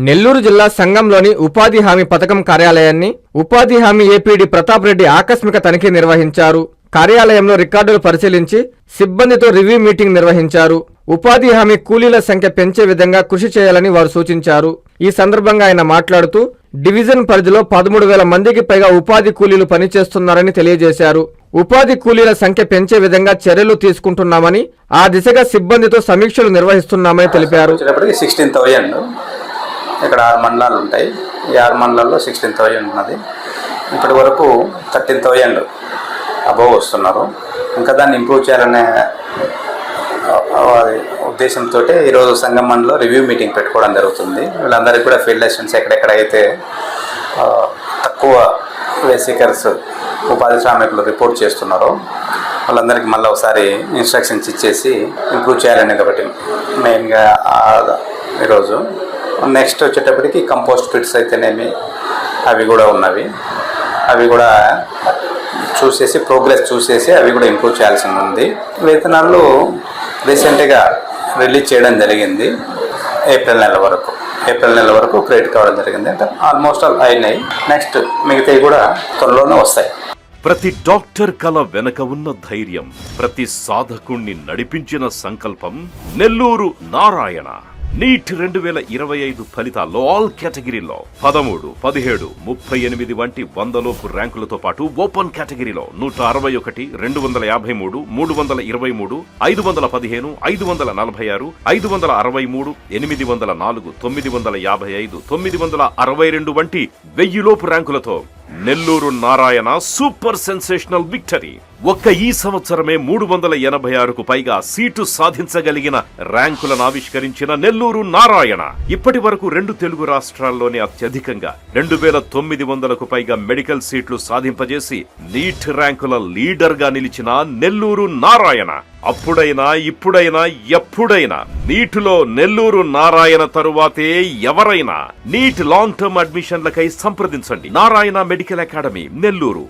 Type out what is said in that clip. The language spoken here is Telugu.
నెల్లూరు జిల్లా సంఘంలోని ఉపాధి హామీ పథకం కార్యాలయాన్ని ఉపాధి హామీ ఏపీడీ ప్రతాప్ రెడ్డి ఆకస్మిక తనిఖీ నిర్వహించారు. కార్యాలయంలో రికార్డులు పరిశీలించి సిబ్బందితో రివ్యూ మీటింగ్ నిర్వహించారు. ఉపాధి హామీ కూలీల సంఖ్య పెంచే విధంగా కృషి చేయాలని వారు సూచించారు. ఈ సందర్భంగా ఆయన మాట్లాడుతూ డివిజన్ పరిధిలో 13,000 మందికి పైగా ఉపాధి కూలీలు పనిచేస్తున్నారని తెలియజేశారు. ఉపాధి కూలీల సంఖ్య పెంచే విధంగా చర్యలు తీసుకుంటున్నామని, ఆ దిశగా సిబ్బందితో సమీక్షలు నిర్వహిస్తున్నామని తెలిపారు. ఇక్కడ 6 మండలాలు ఉంటాయి. ఈ 6 మండలాల్లో 16,000 ఉన్నది. ఇప్పటి వరకు 13,000 అబోవ్ వస్తున్నారు. ఇంకా దాన్ని ఇంప్రూవ్ చేయాలనే ఉద్దేశంతో ఈరోజు సంఘం మండలిలో రివ్యూ మీటింగ్ పెట్టుకోవడం జరుగుతుంది. వీళ్ళందరికీ కూడా ఫీల్డ్ అసిస్టెంట్స్ ఎక్కడెక్కడైతే తక్కువ వేసికర్స్ ఉపాధి శ్రామికులు రిపోర్ట్ చేస్తున్నారో వాళ్ళందరికీ మళ్ళీ ఒకసారి ఇన్స్ట్రక్షన్స్ ఇచ్చేసి ఇంప్రూవ్ చేయాలనేది ఒకటి మెయిన్గా ఈరోజు. నెక్స్ట్ వచ్చేటప్పటికి కంపోస్ట్ పిట్స్ అయితేనేమి అవి కూడా ఉన్నవి. అవి కూడా ప్రోగ్రెస్ చూసేసి అవి కూడా ఇంప్రూవ్ చేయాల్సి ఉంది. వేతనాలు రీసెంట్గా రిలీజ్ చేయడం జరిగింది. ఏప్రిల్ నెల వరకు క్రెడిట్ కావడం జరిగింది. అంటే ఆల్మోస్ట్ ఆల్ అయినాయి. నెక్స్ట్ మిగతావి కూడా త్వరలోనే వస్తాయి. ప్రతి డాక్టర్ కల వెనక ఉన్న ధైర్యం, ప్రతి సాధకుణ్ణి నడిపించిన సంకల్పం నెల్లూరు నారాయణ. నీట్ 2025 ఫలితాల్లో ఆల్ కేటగిరీలో 13, 17, 38 వంటి 100లోపు ర్యాంకులతో పాటు ఓపెన్ కేటగిరీలో 161, 253, 323, 515, 546, 563, 804, 955, 962 వంటి 1000లోపు ర్యాంకులతో Nellore Narayana super sensational victory. ఒక్క ఈ సంవత్సరమే 386కు పైగా సీటు సాధించగలిగిన ర్యాంకులను ఆవిష్కరించిన నెల్లూరు నారాయణ ఇప్పటి వరకు 2 తెలుగు రాష్ట్రాల్లోనే అత్యధికంగా 2,900కు పైగా మెడికల్ సీట్లు సాధింపజేసి నీట్ ర్యాంకుల లీడర్ గా నిలిచిన నెల్లూరు నారాయణ అప్పుడైనా ఇప్పుడైనా ఎప్పుడైనా నీటిలో నెల్లూరు నారాయణ తరువాతే ఎవరైనా. నీట్ లాంగ్ టర్మ్ అడ్మిషన్లకై సంప్రదించండి. Narayana medical academy, Nellore.